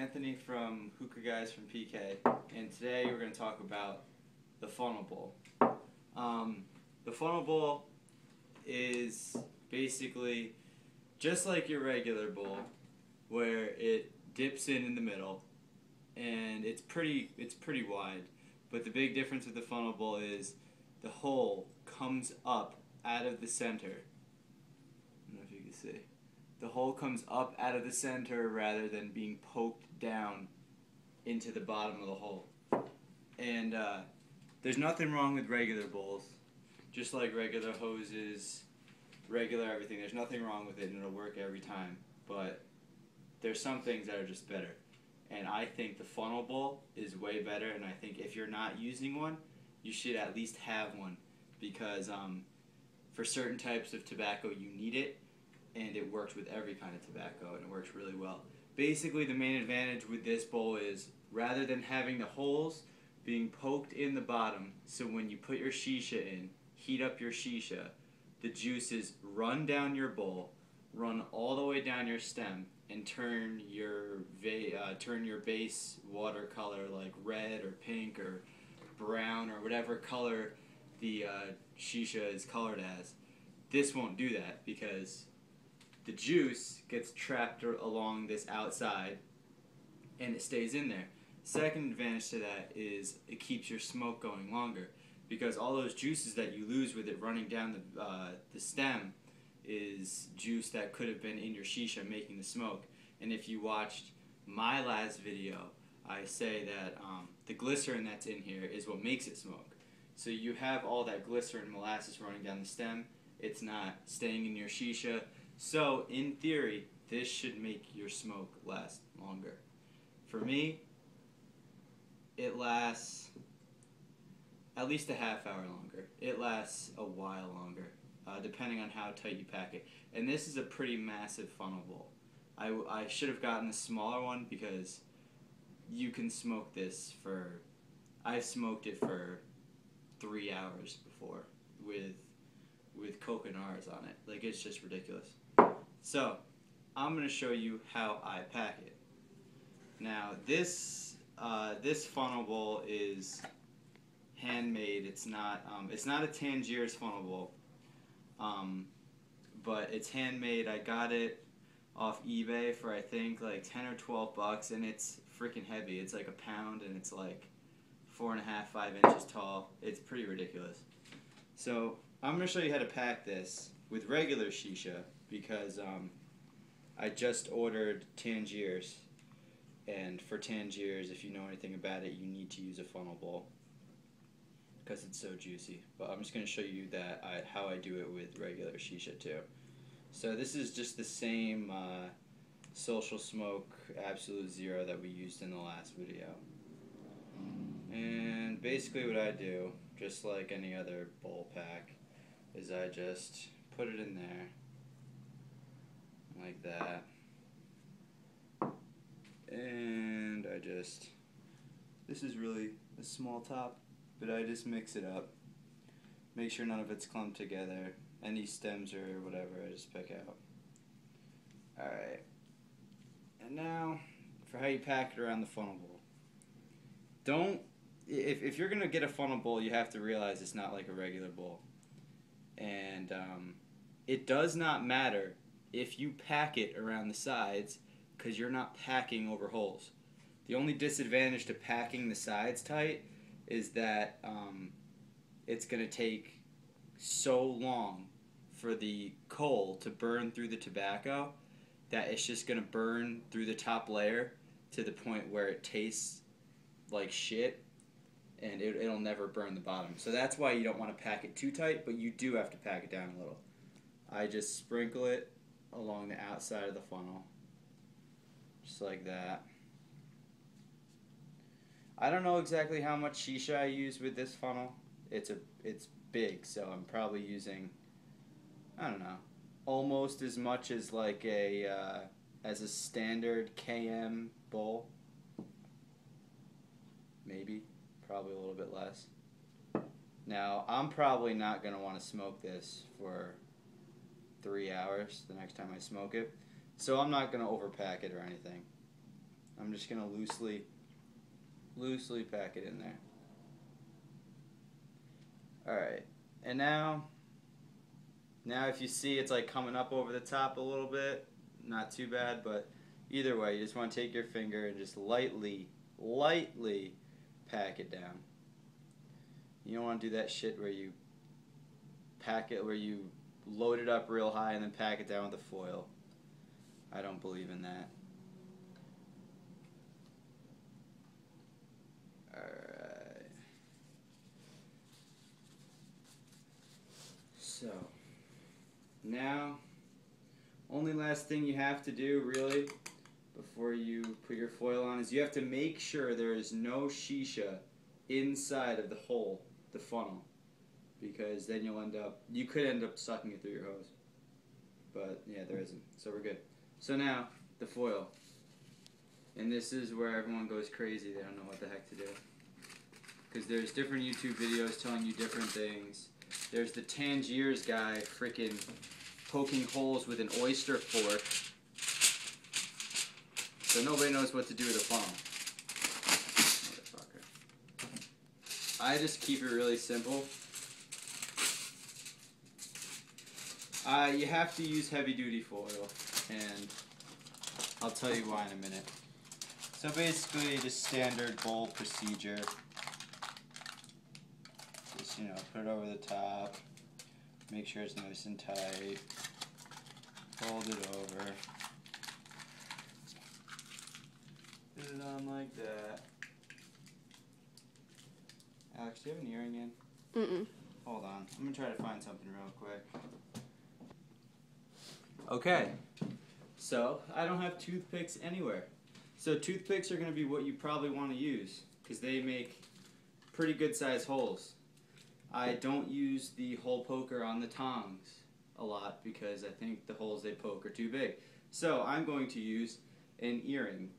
Anthony from HookahGuysFromPK, and today we're going to talk about the funnel bowl. The funnel bowl is basically just like your regular bowl, where it dips in the middle, and it's pretty wide. But the big difference with the funnel bowl is the hole comes up out of the center. I don't know if you can see. The hole comes up out of the center rather than being poked down into the bottom of the hole. And there's nothing wrong with regular bowls. Just like regular hoses, regular everything. There's nothing wrong with it, and it'll work every time. But there's some things that are just better. And I think the funnel bowl is way better, and I think if you're not using one, you should at least have one. Because for certain types of tobacco, you need it. And it works with every kind of tobacco, and it works really well. Basically, the main advantage with this bowl is, rather than having the holes being poked in the bottom, so when you put your shisha in, heat up your shisha, the juices run down your bowl, run all the way down your stem, and turn your base watercolor, like red or pink or brown or whatever color the shisha is colored as. This won't do that because the juice gets trapped along this outside and it stays in there. Second advantage to that is it keeps your smoke going longer, because all those juices that you lose with it running down the stem is juice that could have been in your shisha making the smoke. And if you watched my last video, I say that the glycerin that's in here is what makes it smoke. So you have all that glycerin molasses running down the stem. It's not staying in your shisha. So, in theory, this should make your smoke last longer. For me, it lasts at least a half hour longer. It lasts a while longer, depending on how tight you pack it. And this is a pretty massive funnel bowl. I should have gotten a smaller one because you can smoke this for... I've smoked it for 3 hours before with coconuts on it. Like, it's just ridiculous. So, I'm going to show you how I pack it. Now, this funnel bowl is handmade. It's not a Tangier's funnel bowl, but it's handmade. I got it off eBay for I think like 10 or 12 bucks, and it's freaking heavy. It's like a pound, and it's like 4.5, 5 inches tall. It's pretty ridiculous. So, I'm going to show you how to pack this with regular shisha, because I just ordered Tangiers, and for Tangiers, if you know anything about it, you need to use a funnel bowl because it's so juicy. But I'm just going to show you how I do it with regular shisha too. So this is just the same Social Smoke Absolute Zero that we used in the last video. And basically what I do, just like any other bowl pack, is I just put it in there like that, and this is really a small top, but I just mix it up, make sure none of it's clumped together. Any stems or whatever I just pick out. Alright, and now for how you pack it around the funnel bowl. If you're gonna get a funnel bowl, you have to realize it's not like a regular bowl. And it does not matter if you pack it around the sides, because you're not packing over holes. The only disadvantage to packing the sides tight is that it's going to take so long for the coal to burn through the tobacco that it's just going to burn through the top layer to the point where it tastes like shit, and it'll never burn the bottom. So that's why you don't want to pack it too tight, but you do have to pack it down a little. I just sprinkle it along the outside of the funnel, just like that. I don't know exactly how much shisha I use with this funnel. It's big, so I'm probably using, I don't know, almost as much as like as a standard KM bowl. Maybe, probably a little bit less. Now, I'm probably not going to want to smoke this for 3 hours the next time I smoke it, so I'm not going to overpack it or anything. I'm just going to loosely pack it in there. Alright, and now if you see it's like coming up over the top a little bit, not too bad, but either way, you just want to take your finger and just lightly pack it down. You don't want to do that shit where you pack it, where you load it up real high and then pack it down with the foil. I don't believe in that. Alright. So, now, only last thing you have to do, really, before you put your foil on, is you have to make sure there is no shisha inside of the hole, the funnel, because then you could end up sucking it through your hose. But, yeah, there isn't, so we're good. So now, the foil. And this is where everyone goes crazy. They don't know what the heck to do. Because there's different YouTube videos telling you different things. There's the Tangiers guy freaking poking holes with an oyster fork. So nobody knows what to do with a funnel. Motherfucker. I just keep it really simple. You have to use heavy duty foil, and I'll tell you why in a minute. So basically, just standard bowl procedure. Just, put it over the top, make sure it's nice and tight, fold it over, put it on like that. Alex, do you have an earring in? Mm-mm. Hold on, I'm going to try to find something real quick. Okay, so I don't have toothpicks anywhere. So toothpicks are going to be what you probably want to use, because they make pretty good sized holes. I don't use the hole poker on the tongs a lot because I think the holes they poke are too big. So I'm going to use an earring.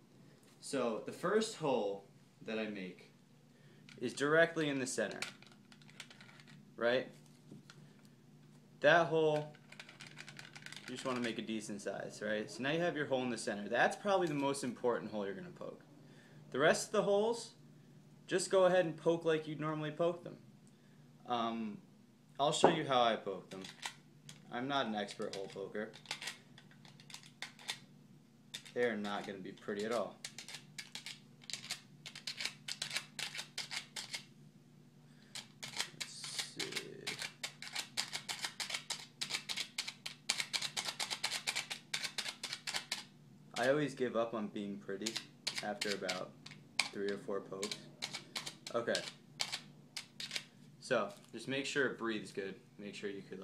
So the first hole that I make is directly in the center, right? That hole, you just want to make a decent size, right? So now you have your hole in the center. That's probably the most important hole you're going to poke. The rest of the holes, just go ahead and poke like you'd normally poke them. I'll show you how I poke them. I'm not an expert hole poker. They're not going to be pretty at all. Let's see. I always give up on being pretty after about 3 or 4 pokes. Okay. So, just make sure it breathes good. Make sure you could,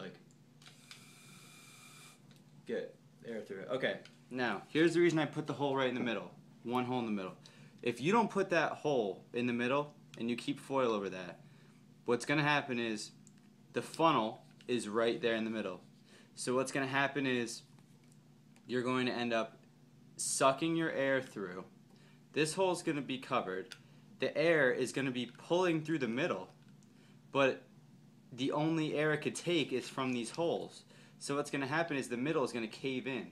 get air through it. Okay, now, here's the reason I put the hole right in the middle. One hole in the middle. If you don't put that hole in the middle, and you keep foil over that, what's going to happen is, the funnel is right there in the middle. So what's going to happen is, you're going to end up sucking your air through. This hole is going to be covered. The air is going to be pulling through the middle. But the only air it could take is from these holes. So what's going to happen is the middle is going to cave in.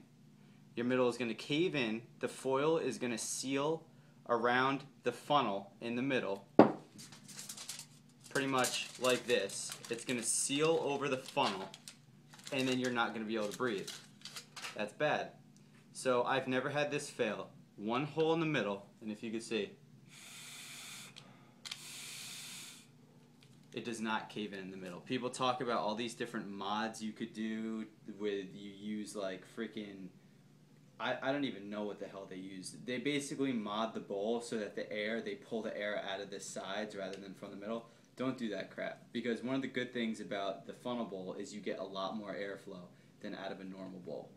Your middle is going to cave in. The foil is going to seal around the funnel in the middle. Pretty much like this. It's going to seal over the funnel. And then you're not going to be able to breathe. That's bad. So I've never had this fail. One hole in the middle. And if you could see, it does not cave in the middle. People talk about all these different mods you could do with, you use like freaking, I don't even know what the hell they use. They basically mod the bowl so that they pull the air out of the sides rather than from the middle. Don't do that crap. Because one of the good things about the funnel bowl is you get a lot more airflow than out of a normal bowl.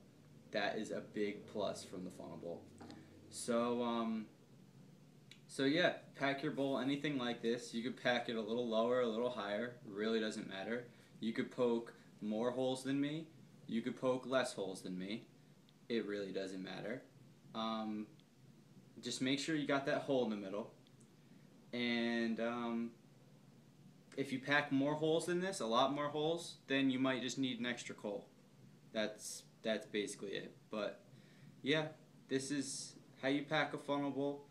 That is a big plus from the funnel bowl. So yeah, pack your bowl anything like this. You could pack it a little lower, a little higher. Really doesn't matter. You could poke more holes than me. You could poke less holes than me. It really doesn't matter. Just make sure you got that hole in the middle. And if you pack more holes than this, a lot more holes, then you might just need an extra coal. That's basically it. But yeah, this is how you pack a funnel bowl.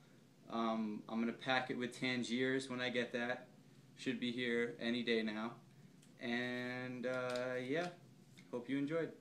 I'm going to pack it with Tangiers when I get that. Should be here any day now. And yeah, hope you enjoyed.